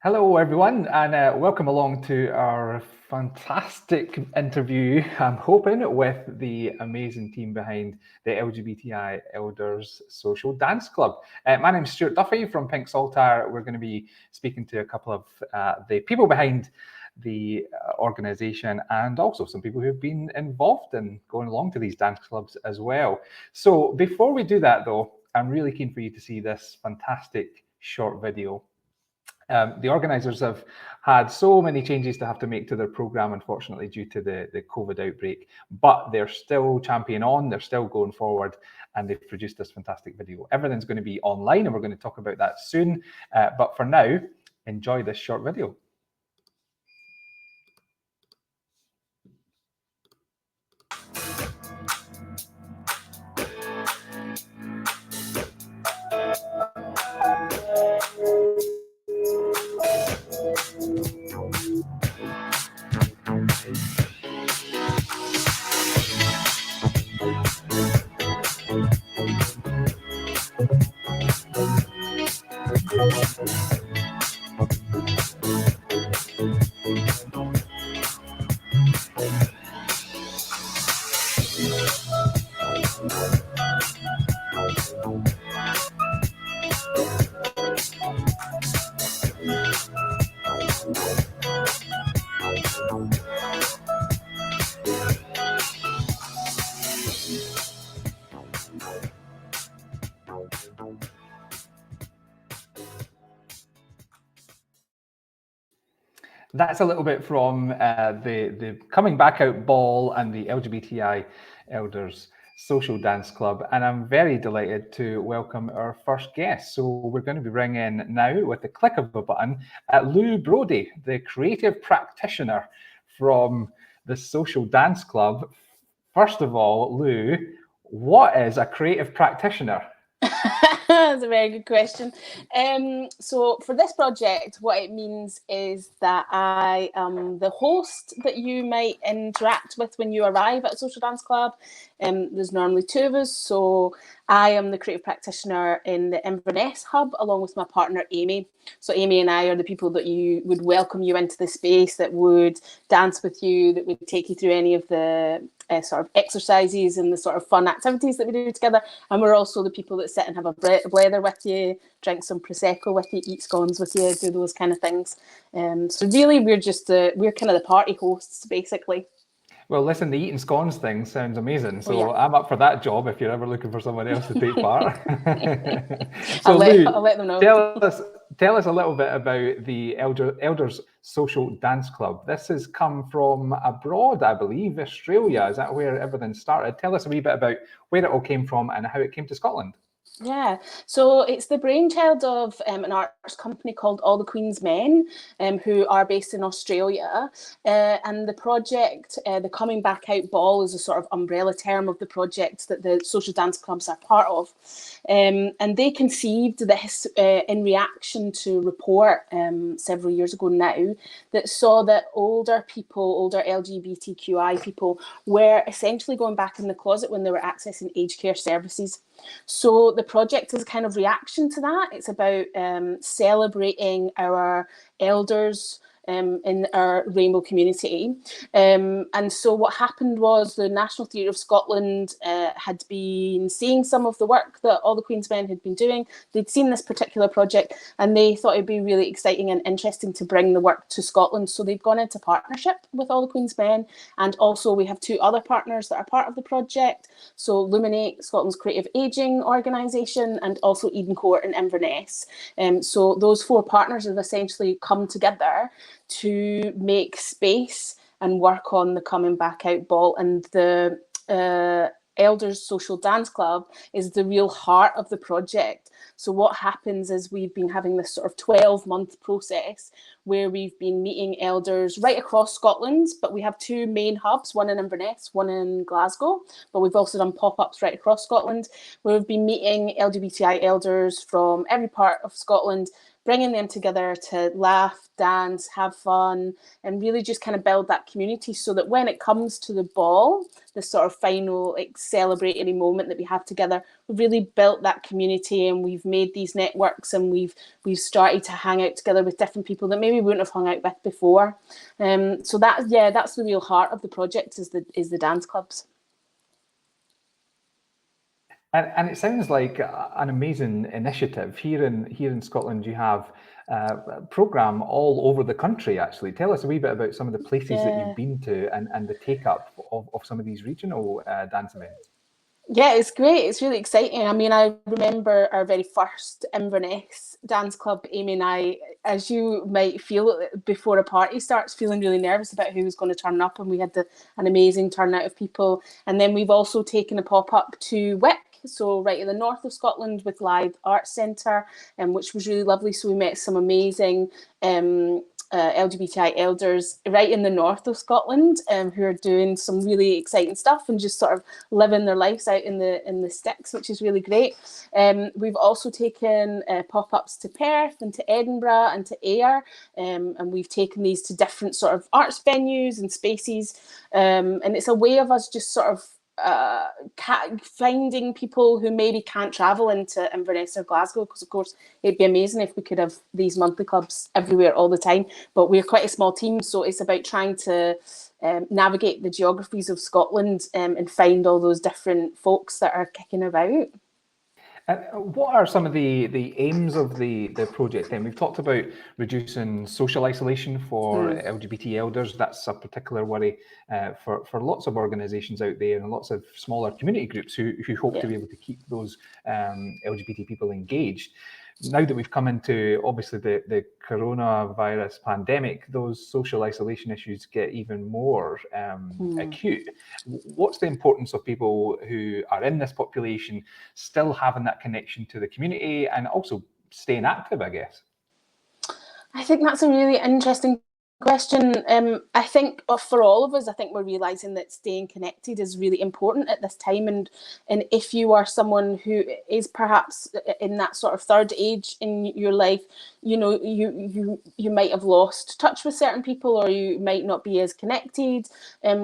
Hello, everyone, and welcome along to our fantastic interview, I'm hoping, with the amazing team behind the LGBTI Elders Social Dance Club. My name's Stuart Duffy from Pink Saltire. We're going to be speaking to a couple of the people behind the organisation and also some people who've been involved in going along to these dance clubs as well. So before we do that, though, I'm really keen for you to see this fantastic short video. The organisers have had so many changes to have to make to their programme, unfortunately, due to the COVID outbreak, but they're still championing on, they're still going forward, and they've produced this fantastic video. Everything's going to be online, and we're going to talk about that soon. But for now, enjoy this short video. That's a little bit from the Coming Back Out Ball and the LGBTI Elders Social Dance Club, and I'm very delighted to welcome our first guest. So we're going to be bringing now, with the click of a button, Lou Brody, the creative practitioner from the Social Dance Club. First of all, Lou, what is a creative practitioner? That's a very good question. So for this project, what it means is that I am the host that you might interact with when you arrive at a social dance club. There's normally two of us, so I am the creative practitioner in the Inverness hub along with my partner Amy. So Amy and I are the people that would welcome you into the space, that would dance with you, that would take you through any of the sort of exercises and the sort of fun activities that we do together. And we're also the people that sit and have a blether with you, drink some Prosecco with you, eat scones with you, do those kind of things. So really we're kind of the party hosts, basically. Well, listen, the eating scones thing sounds amazing. So I'm up for that job if you're ever looking for someone else to take part. So I'll let them know. Tell us a little bit about the Elders Social Dance Club. This has come from abroad, I believe, Australia. Is that where everything started? Tell us a wee bit about where it all came from and how it came to Scotland. Yeah, so it's the brainchild of an arts company called All the Queen's Men, who are based in Australia. And the project, the Coming Back Out Ball, is a sort of umbrella term of the project that the social dance clubs are part of. And they conceived this in reaction to a report several years ago now that saw that older LGBTQI people were essentially going back in the closet when they were accessing aged care services. So the project is a kind of reaction to that. It's about celebrating our elders in our rainbow community. And so what happened was the National Theatre of Scotland had been seeing some of the work that All the Queen's Men had been doing. They'd seen this particular project and they thought it'd be really exciting and interesting to bring the work to Scotland. So they've gone into partnership with All the Queen's Men. And also we have two other partners that are part of the project. So Luminate, Scotland's creative ageing organisation, and also Eden Court in Inverness. So those four partners have essentially come together to make space and work on the Coming Back Out Ball. And the Elders Social Dance Club is the real heart of the project. So what happens is we've been having this sort of 12-month process where we've been meeting elders right across Scotland, but we have two main hubs, one in Inverness, one in Glasgow, but we've also done pop-ups right across Scotland, where we've been meeting LGBTI elders from every part of Scotland, bringing them together to laugh, dance, have fun, and really just kind of build that community, so that when it comes to the ball, the sort of final like celebratory moment that we have together, we've really built that community, and we've made these networks, and we've started to hang out together with different people that maybe we wouldn't have hung out with before. So that's the real heart of the project, is the dance clubs. And it sounds like an amazing initiative. Here in Scotland, you have a programme all over the country, actually. Tell us a wee bit about some of the places that you've been to, and the take-up of some of these regional dance events. Yeah, it's great. It's really exciting. I mean, I remember our very first Inverness dance club, Amy and I, as you might feel before a party starts, feeling really nervous about who was going to turn up, and we had an amazing turnout of people. And then we've also taken a pop-up to Wick, so right in the north of Scotland, with Live Arts Centre, which was really lovely. So we met some amazing LGBTI elders right in the north of Scotland, who are doing some really exciting stuff and just sort of living their lives out in the sticks, which is really great. We've also taken pop-ups to Perth and to Edinburgh and to Ayr, and we've taken these to different sort of arts venues and spaces, and it's a way of us just sort of finding people who maybe can't travel into Inverness or Glasgow, because of course it'd be amazing if we could have these monthly clubs everywhere all the time, but we're quite a small team, so it's about trying to navigate the geographies of Scotland, and find all those different folks that are kicking about. What are some of the aims of the project then? We've talked about reducing social isolation for LGBT elders. That's a particular worry for lots of organisations out there, and lots of smaller community groups who hope to be able to keep those LGBT people engaged. Now that we've come into, obviously, the coronavirus pandemic, those social isolation issues get even more acute. What's the importance of people who are in this population still having that connection to the community, and also staying active, I guess? I think that's a really interesting question. I think for all of us, I think we're realising that staying connected is really important at this time, and if you are someone who is perhaps in that sort of third age in your life, you know, you might have lost touch with certain people, or you might not be as connected.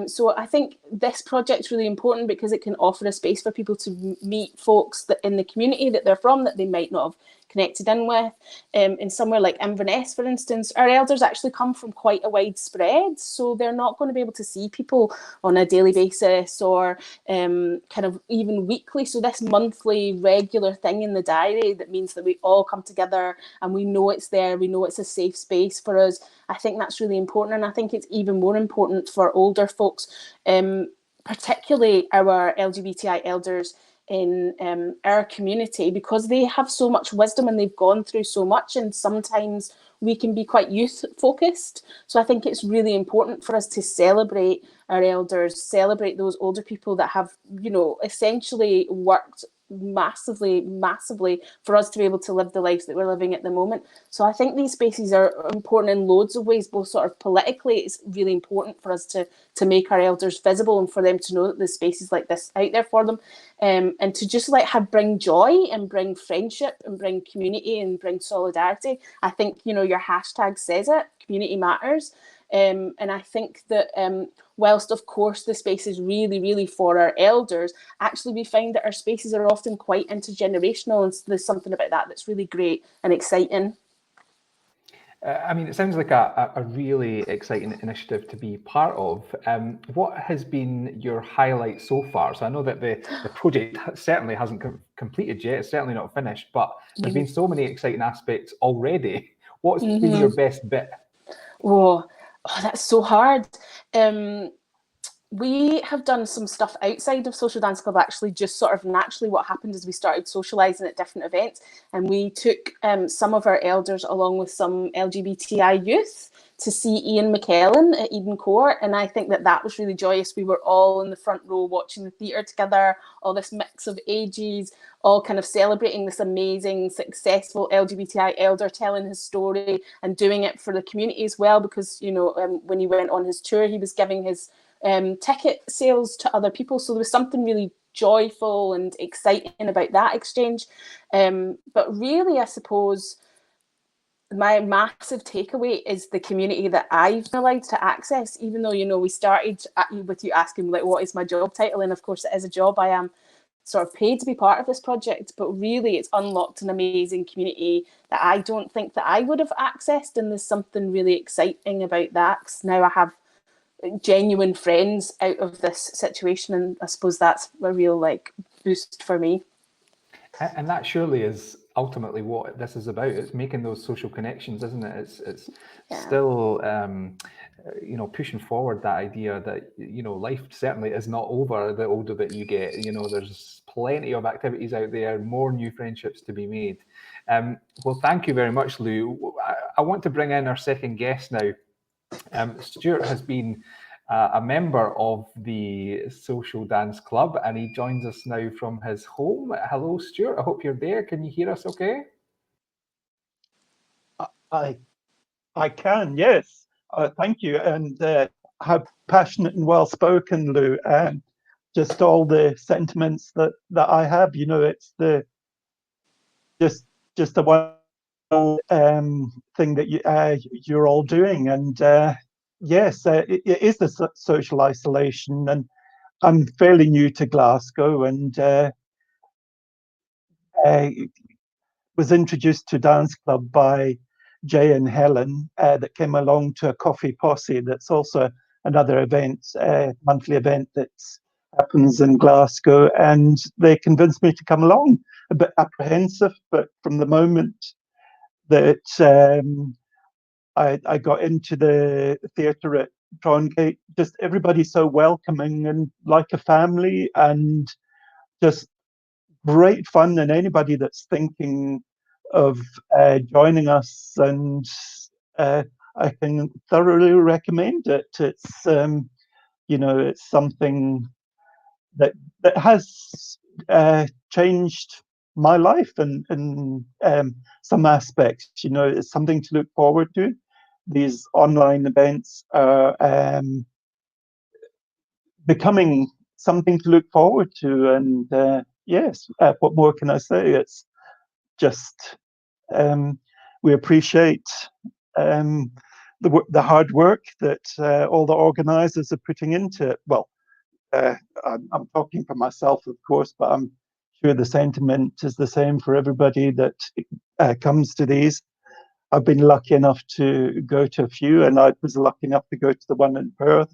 So I think this project's really important, because it can offer a space for people to meet folks that in the community that they're from, that they might not have connected in with. In somewhere like Inverness, for instance, our elders actually come from quite a wide spread, so they're not going to be able to see people on a daily basis, or kind of even weekly. So this monthly regular thing in the diary, that means that we all come together and we know it's there, we know it's a safe space for us. I think that's really important, and I think it's even more important for older folks, particularly our LGBTI elders in our community, because they have so much wisdom and they've gone through so much, and sometimes we can be quite youth focused. So I think it's really important for us to celebrate our elders, celebrate those older people that have, you know, essentially worked massively for us to be able to live the lives that we're living at the moment. So I think these spaces are important in loads of ways, both sort of politically. It's really important for us to make our elders visible, and for them to know that there's spaces like this out there for them, and to just like bring joy and bring friendship and bring community and bring solidarity. I think, you know, your hashtag says it, community matters. And I think that whilst of course the space is really, really for our elders, actually we find that our spaces are often quite intergenerational, and there's something about that that's really great and exciting. I mean, it sounds like a really exciting initiative to be part of. What has been your highlight so far? So I know that the project certainly hasn't completed yet, it's certainly not finished, but there's been so many exciting aspects already. What's been your best bit? Oh, that's so hard. We have done some stuff outside of Social Dance Club, actually. Just sort of naturally what happened is we started socialising at different events, and we took some of our elders along with some LGBTI youth to see Ian McKellen at Eden Court, and I think that was really joyous. We were all in the front row watching the theatre together, all this mix of ages, all kind of celebrating this amazing, successful LGBTI elder telling his story and doing it for the community as well, because, you know, when he went on his tour, he was giving his ticket sales to other people. So there was something really joyful and exciting about that exchange. But really, I suppose my massive takeaway is the community that I've been allowed to access, even though, you know, we started with you asking, like, what is my job title? And of course, it is a job. I am sort of paid to be part of this project, but really it's unlocked an amazing community that I don't think that I would have accessed. And there's something really exciting about that, 'cause now I have genuine friends out of this situation. And I suppose that's a real like boost for me. And that surely is ultimately what this is about. It's making those social connections, isn't it? It's still, you know, pushing forward that idea that, you know, life certainly is not over the older that you get. You know, there's plenty of activities out there, more new friendships to be made. Well, thank you very much, Lou. I want to bring in our second guest now. Stuart has been a member of the Social Dance Club, and he joins us now from his home. Hello, Stuart. I hope you're there. Can you hear us okay? I can, yes. Thank you. And how passionate and well spoken, Lou. And just all the sentiments that I have. You know, it's the just the one thing that you're all doing. And yes, it is the social isolation. And I'm fairly new to Glasgow, and was introduced to dance club by Jay and Helen that came along to a coffee posse. That's also another event, monthly event that happens in Glasgow, and they convinced me to come along. A bit apprehensive, but from the moment that I got into the theatre at Trongate, just everybody's so welcoming and like a family, and just great fun. And anybody that's thinking of joining us, and I can thoroughly recommend it. It's you know, it's something that has changed my life in some aspects. You know, it's something to look forward to. These online events are becoming something to look forward to, and yes, what more can I say? It's just we appreciate the hard work that all the organisers are putting into it. Well, I'm talking for myself, of course, but I'm sure the sentiment is the same for everybody that comes to these. I've been lucky enough to go to a few, and I was lucky enough to go to the one in Perth.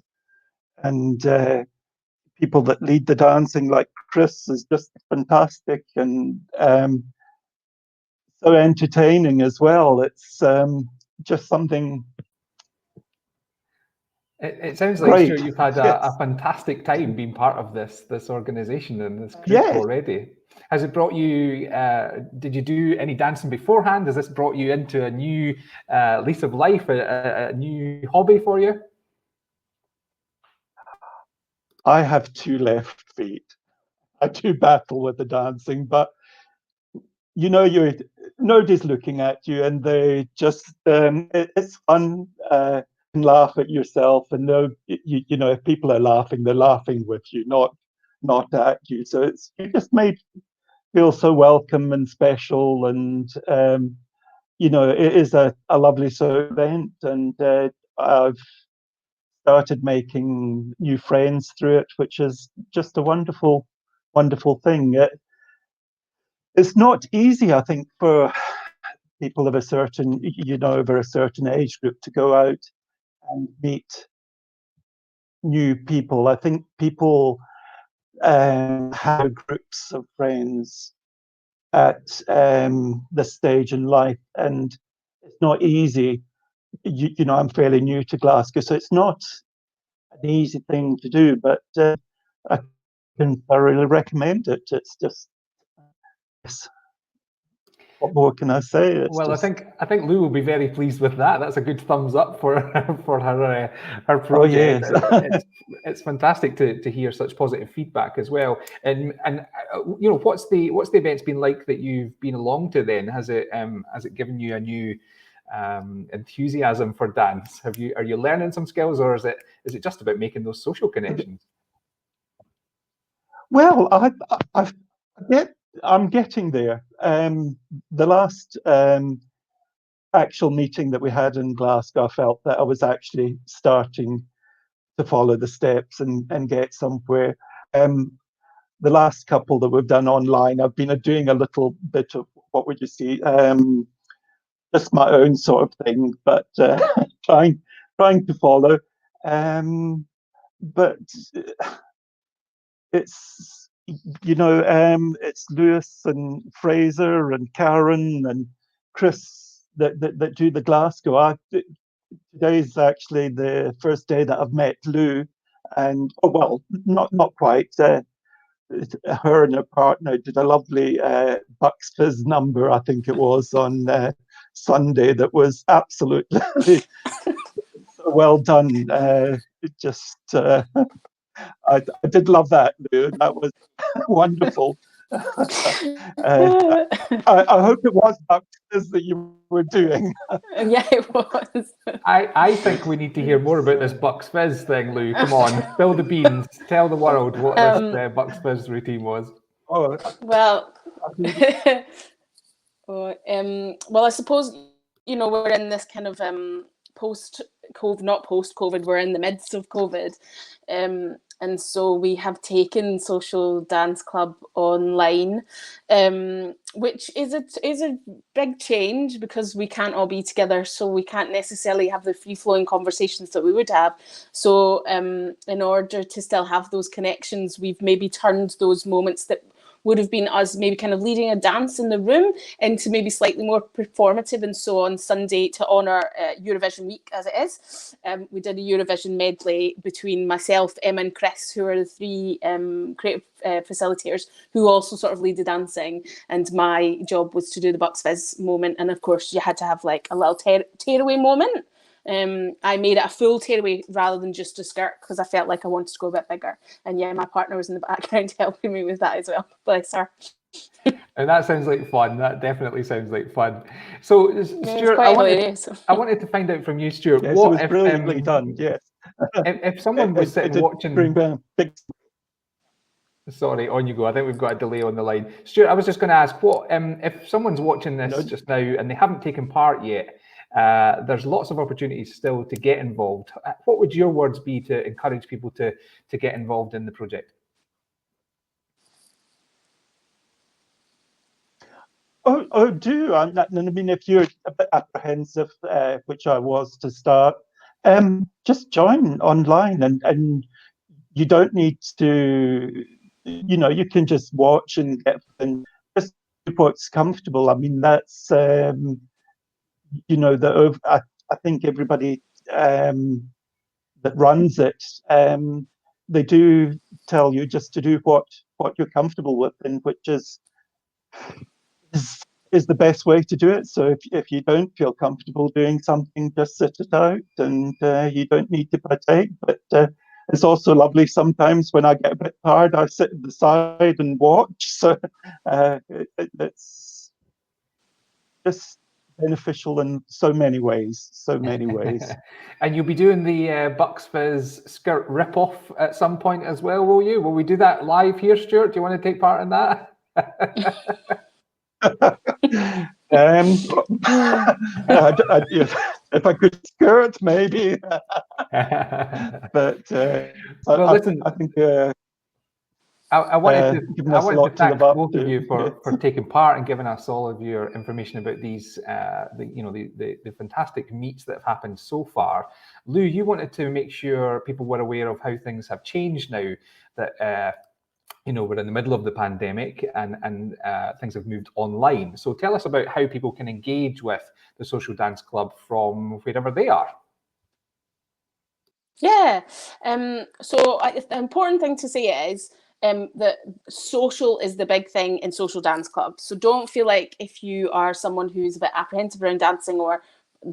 And people that lead the dancing, like Chris, is just fantastic, and so entertaining as well. It's just something. It sounds like, Great. Stuart, you've had Yes. a fantastic time being part of this organisation and this group Yes. already. Has it brought you, did you do any dancing beforehand? Has this brought you into a new lease of life, a new hobby for you? I have two left feet. I do battle with the dancing, but you know, nobody's looking at you, and they just it's fun. And laugh at yourself, and know you know, if people are laughing, they're laughing with you, not at you. So it's, you're just made feel so welcome and special, and you know, it is a lovely event, and I've started making new friends through it, which is just a wonderful thing. It's not easy, I think, for people of a certain, you know, over a certain age group to go out and meet new people. I think people have groups of friends at this stage in life, and it's not easy. You know, I'm fairly new to Glasgow, so it's not an easy thing to do, but I can thoroughly recommend it. It's just, yes, what more can I say? It's Well, just, I think Lou will be very pleased with that. That's a good thumbs up for for her oh project. yes. It's fantastic to hear such positive feedback as well. And you know, what's the events been like that you've been along to? Then has it given you a new enthusiasm for dance? Are you learning some skills, or is it just about making those social connections? Well, I get, I'm getting there. The last actual meeting that we had in Glasgow, I felt that I was actually starting to follow the steps and get somewhere. The last couple that we've done online, I've been doing a little bit of, what would you see, just my own sort of thing, but trying to follow. But it's, it's Lewis and Fraser and Karen and Chris that do the Glasgow. Today's actually the first day that I've met Lou, and not quite. Her and her partner did a lovely Bucks Fizz number, I think it was, on Sunday, that was absolutely well done. I did love that, Lou. That was wonderful. I hope it was Bucks Fizz that you were doing. Yeah, it was. I think we need to hear more about this Bucks Fizz thing, Lou. Come on, spill the beans. Tell the world what this Bucks Fizz routine was. Oh, well, well, I suppose, we're in this kind of post-COVID, not post-COVID, we're in the midst of COVID. And so we have taken Social Dance Club online, which is a big change because we can't all be together, so we can't necessarily have the free-flowing conversations that we would have. So in order to still have those connections, we've maybe turned those moments that would have been us maybe kind of leading a dance in the room into maybe slightly more performative. And so on Sunday, to honour Eurovision week as it is, we did a Eurovision medley between myself, Emma and Chris, who are the three creative facilitators who also sort of lead the dancing. And my job was to do the Bucks Fizz moment. And of course, you had to have like a little tearaway moment. I made it a full tearaway rather than just a skirt because I felt like I wanted to go a bit bigger. And yeah, my partner was in the background helping me with that as well. Bless her. And that sounds like fun. That definitely sounds like fun. So, Stuart, I wanted to find out from you, Stuart. Yes, what it was brilliantly done. Yes. If someone was sitting watching, sorry, on you go. I think we've got a delay on the line. Stuart, I was just going to ask, what if someone's watching this just now and they haven't taken part yet? There's lots of opportunities still to get involved. What would your words be to encourage people to get involved in the project? Do. I mean, if you're a bit apprehensive, which I was to start, just join online, and you don't need to, you can just watch and just do what's comfortable. I mean, that's, I think everybody that runs it, they do tell you just to do what you're comfortable with, and which is the best way to do it. So if you don't feel comfortable doing something, just sit it out, and you don't need to partake. But it's also lovely sometimes when I get a bit tired, I sit at the side and watch. So it's just beneficial in so many ways. And you'll be doing the Bucks Fizz skirt rip-off at some point as well, will you? Will we do that live here, Stuart? Do you want to take part in that? If I could skirt, maybe. But well, listen, I think I wanted to thank both of you for taking part and giving us all of your information about these, the fantastic meets that have happened so far. Lou, you wanted to make sure people were aware of how things have changed now that we're in the middle of the pandemic and things have moved online. So tell us about how people can engage with the Social Dance Club from wherever they are. Yeah. So the important thing to say is that social is the big thing in Social Dance Club. So don't feel like if you are someone who's a bit apprehensive around dancing or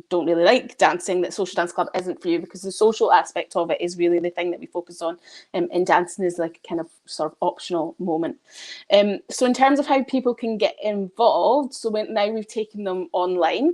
don't really like dancing, that Social Dance Club isn't for you, because the social aspect of it is really the thing that we focus on, and dancing is like a kind of sort of optional moment. So in terms of how people can get involved, so now we've taken them online,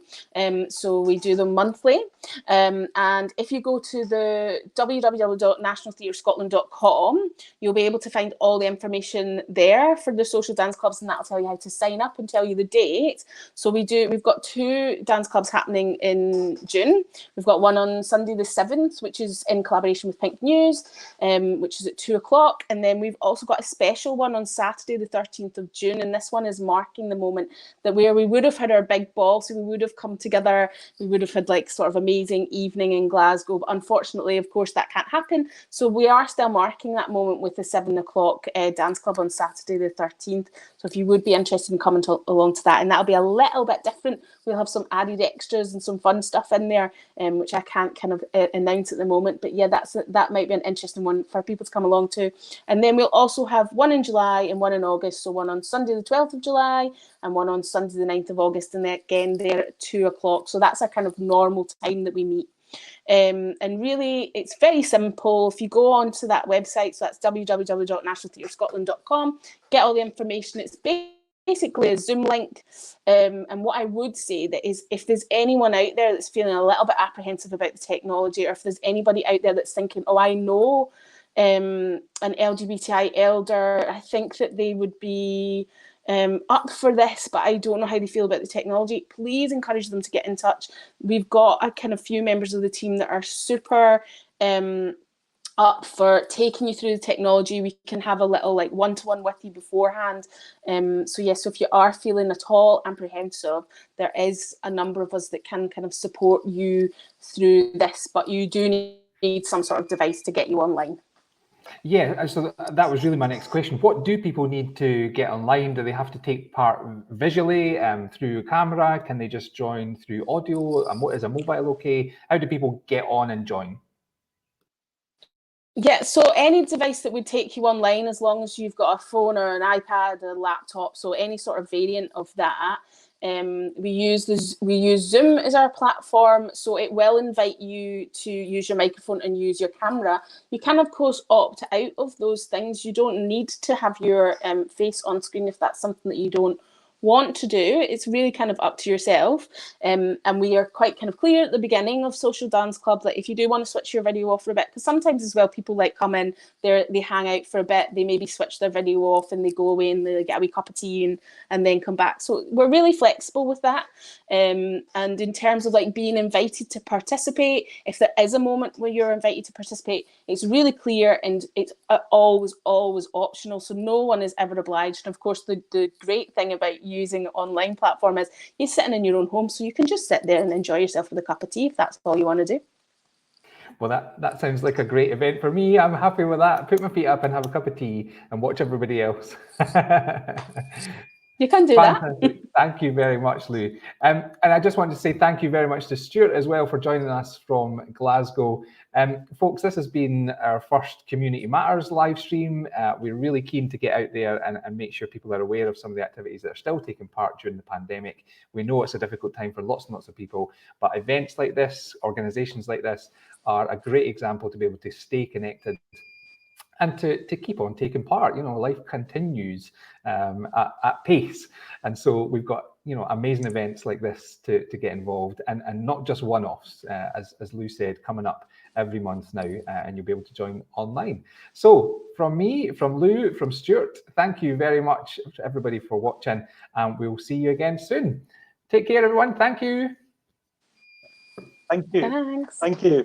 so we do them monthly, and if you go to the www.nationaltheatrescotland.com, you'll be able to find all the information there for the social dance clubs, and that'll tell you how to sign up and tell you the date. So we've got 2 dance clubs happening in June. We've got one on Sunday the 7th, which is in collaboration with Pink News, which is at 2 o'clock. And then we've also got a special one on Saturday the 13th of June. And this one is marking the moment that where we would have had our big ball. So we would have come together. We would have had like sort of amazing evening in Glasgow. But unfortunately, of course, that can't happen. So we are still marking that moment with the 7 o'clock dance club on Saturday the 13th. So if you would be interested in coming along to that, and that'll be a little bit different. We'll have some added extras and some fun stuff in there, which I can't kind of announce at the moment. But yeah, that might be an interesting one for people to come along to. And then we'll also have one in July and one in August. So one on Sunday the 12th of July and one on Sunday the 9th of August. And then again, they're at 2 o'clock. So that's a kind of normal time that we meet. And really, it's very simple. If you go onto that website, so that's www.nationaltheatrescotland.com, get all the information. It's basically a Zoom link. And what I would say that is, if there's anyone out there that's feeling a little bit apprehensive about the technology, or if there's anybody out there that's thinking, oh, I know an LGBTI elder, I think that they would be up for this, but I don't know how they feel about the technology, please encourage them to get in touch. We've got a kind of few members of the team that are super up for taking you through the technology. We can have a little like one-to-one with you beforehand. So yes, so if you are feeling at all apprehensive, there is a number of us that can kind of support you through this, but you do need some sort of device to get you online. Yeah, so that was really my next question. What do people need to get online? Do they have to take part visually through camera? Can they just join through audio? Is a mobile okay? How do people get on and join? Yeah, so any device that would take you online, as long as you've got a phone or an iPad or a laptop, so any sort of variant of that. We use Zoom as our platform, so it will invite you to use your microphone and use your camera. You can, of course, opt out of those things. You don't need to have your face on screen if that's something that you don't want to do. It's really kind of up to yourself. And we are quite kind of clear at the beginning of Social Dance Club that if you do want to switch your video off for a bit, because sometimes as well people like come in, they hang out for a bit, they maybe switch their video off and they go away and they get a wee cup of tea and then come back. So we're really flexible with that. And in terms of like being invited to participate, if there is a moment where you're invited to participate, it's really clear and it's always optional. So no one is ever obliged. And of course, the great thing about using an online platform is you're sitting in your own home, so you can just sit there and enjoy yourself with a cup of tea if that's all you want to do. Well, that sounds like a great event for me. I'm happy with that. Put my feet up and have a cup of tea and watch everybody else. You can do Fantastic. That. Thank you very much, Lou. And I just want to say thank you very much to Stuart as well for joining us from Glasgow. Folks, this has been our first Community Matters live stream. We're really keen to get out there and make sure people are aware of some of the activities that are still taking part during the pandemic. We know it's a difficult time for lots and lots of people, but events like this, organisations like this, are a great example to be able to stay connected and to keep on taking part. You know, life continues at pace. And so we've got, you know, amazing events like this to get involved, and not just one-offs, as Lou said, coming up every month now, and you'll be able to join online. So from me, from Lou, from Stuart, thank you very much to everybody for watching, and we'll see you again soon. Take care, everyone. Thank you. Thank you. Thanks. Thank you.